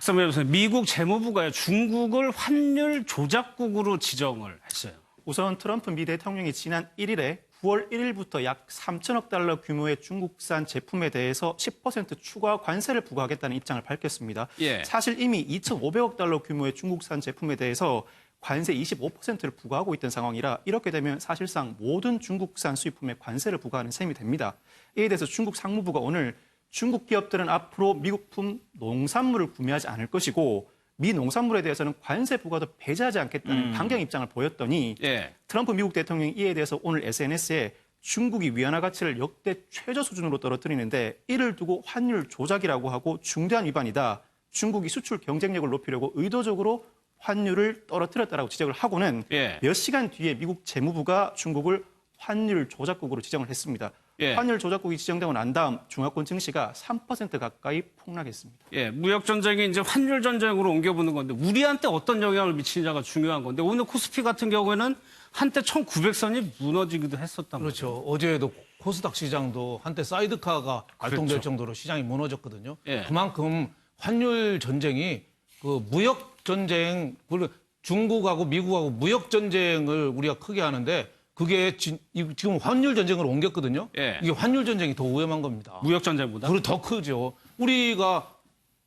박선배 교수님, 미국 재무부가요, 중국을 환율 조작국으로 지정을 했어요. 우선 트럼프 미 대통령이 지난 1일에 9월 1일부터 약 3천억 달러 규모의 중국산 제품에 대해서 10% 추가 관세를 부과하겠다는 입장을 밝혔습니다. 예. 사실 이미 2,500억 달러 규모의 중국산 제품에 대해서 관세 25%를 부과하고 있던 상황이라 이렇게 되면 사실상 모든 중국산 수입품에 관세를 부과하는 셈이 됩니다. 이에 대해서 중국 상무부가 오늘 중국 기업들은 앞으로 미국품 농산물을 구매하지 않을 것이고 미 농산물에 대해서는 관세 부과도 배제하지 않겠다는 강경 입장을 보였더니 예. 트럼프 미국 대통령이 이에 대해서 오늘 SNS에 중국이 위안화 가치를 역대 최저 수준으로 떨어뜨리는데 이를 두고 환율 조작이라고 하고 중대한 위반이다. 중국이 수출 경쟁력을 높이려고 의도적으로 환율을 떨어뜨렸다라고 지적을 하고는 예. 몇 시간 뒤에 미국 재무부가 중국을 환율 조작국으로 지정을 했습니다. 예. 환율 조작국이 지정되고 난 다음 중화권 증시가 3% 가까이 폭락했습니다. 예, 무역 전쟁이 이제 환율 전쟁으로 옮겨보는 건데 우리한테 어떤 영향을 미치느냐가 중요한 건데 오늘 코스피 같은 경우에는 한때 1,900선이 무너지기도 했었단 말이에요. 그렇죠. 어제도 코스닥 시장도 한때 사이드카가 발동될 그렇죠. 정도로 시장이 무너졌거든요. 예. 그만큼 환율 전쟁이 그 무역 전쟁, 그리고 중국하고 미국하고 무역 전쟁을 우리가 크게 하는데 그게 지금 환율 전쟁으로 옮겼거든요. 예. 이게 환율 전쟁이 더 위험한 겁니다. 무역 전쟁보다? 그리고 더 크죠. 우리가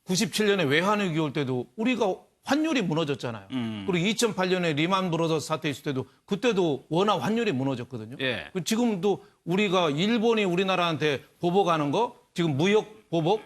97년에 외환위기 올 때도 우리가 환율이 무너졌잖아요. 그리고 2008년에 리만 브로더스 사태 있을 때도 그때도 워낙 환율이 무너졌거든요. 예. 지금도 우리가 일본이 우리나라한테 보복하는 거 지금 무역 보복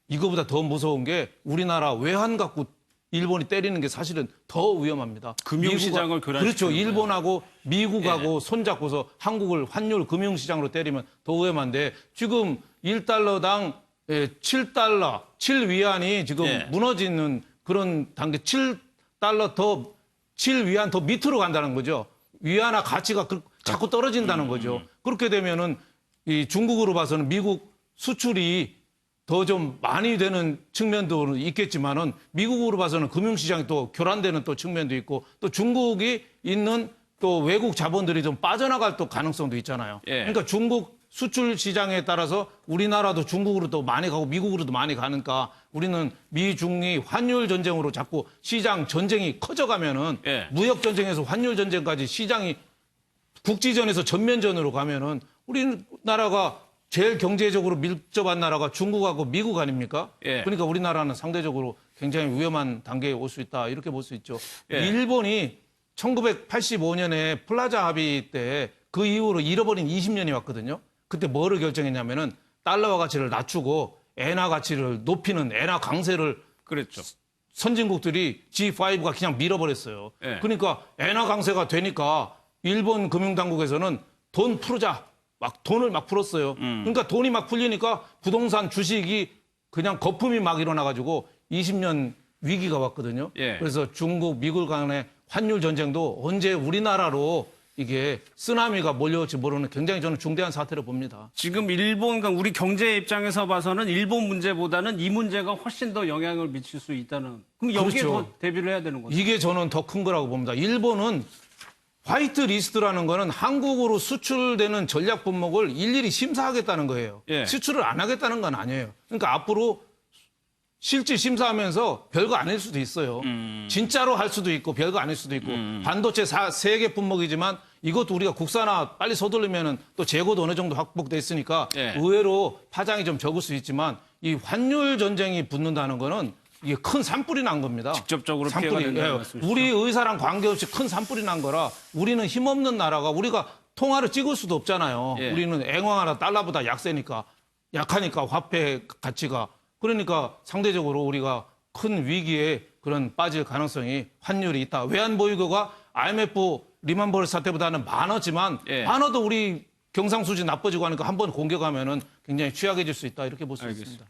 이거보다 더 무서운 게 우리나라 외환 갖고 일본이 때리는 게 사실은 더 위험합니다. 금융시장을 교란시키는 그렇죠. 거예요. 일본하고 미국하고 손잡고서 한국을 환율 금융시장으로 때리면 더 위험한데 지금 1달러당 7달러, 7위안이 지금 예. 무너지는 그런 단계 7달러 더 7위안 더 밑으로 간다는 거죠. 위안화 가치가 자꾸 떨어진다는 거죠. 그렇게 되면은 이 중국으로 봐서는 미국 수출이 더 좀 많이 되는 측면도 있겠지만은 미국으로 봐서는 금융시장이 또 교란되는 또 측면도 있고 또 중국이 있는 또 외국 자본들이 좀 빠져나갈 또 가능성도 있잖아요. 예. 그러니까 중국 수출 시장에 따라서 우리나라도 중국으로 또 많이 가고 미국으로도 많이 가니까 우리는 미중이 환율 전쟁으로 자꾸 시장 전쟁이 커져가면은 예. 무역 전쟁에서 환율 전쟁까지 시장이 국지전에서 전면전으로 가면은 우리나라가 제일 경제적으로 밀접한 나라가 중국하고 미국 아닙니까? 예. 그러니까 우리나라는 상대적으로 굉장히 위험한 단계에 올 수 있다. 이렇게 볼 수 있죠. 예. 일본이 1985년에 플라자 합의 때 그 이후로 잃어버린 20년이 왔거든요. 그때 뭐를 결정했냐면은 달러화 가치를 낮추고 엔화 가치를 높이는 엔화 강세를 그랬죠. 선진국들이 G5가 그냥 밀어버렸어요. 예. 그러니까 엔화 강세가 되니까 일본 금융당국에서는 돈 풀자. 막 돈을 막 풀었어요. 그러니까 돈이 막 풀리니까 부동산 주식이 그냥 거품이 막 일어나가지고 20년 위기가 왔거든요. 예. 그래서 중국, 미국 간의 환율 전쟁도 언제 우리나라로 이게 쓰나미가 몰려올지 모르는 굉장히 저는 중대한 사태로 봅니다. 지금 일본, 그러니까 우리 경제 입장에서 봐서는 일본 문제보다는 이 문제가 훨씬 더 영향을 미칠 수 있다는. 그럼 여기에 그렇죠. 더 대비를 해야 되는 거죠. 이게 저는 더 큰 거라고 봅니다. 일본은 화이트 리스트라는 거는 한국으로 수출되는 전략 품목을 일일이 심사하겠다는 거예요. 예. 수출을 안 하겠다는 건 아니에요. 그러니까 앞으로 실질 심사하면서 별거 아닐 수도 있어요. 진짜로 할 수도 있고 별거 아닐 수도 있고 반도체 3개 품목이지만 이것도 우리가 국산화 빨리 서두르면은 또 재고도 어느 정도 확보돼 있으니까 예. 의외로 파장이 좀 적을 수 있지만 이 환율 전쟁이 붙는다는 거는 이게 큰 산불이 난 겁니다. 직접적으로 피해가 된다는 말씀이시죠? 우리 의사랑 관계없이 큰 산불이 난 거라 우리는 힘없는 나라가 우리가 통화를 찍을 수도 없잖아요. 예. 우리는 앵왕하나 달러보다 약하니까 화폐 가치가. 그러니까 상대적으로 우리가 큰 위기에 그런 빠질 가능성이 환율이 있다. 외환보유고가 IMF 리만버스 사태보다는 많았지만 예. 많아도 우리 경상수지 나빠지고 하니까 한번 공격하면은 굉장히 취약해질 수 있다. 이렇게 볼 수 있습니다.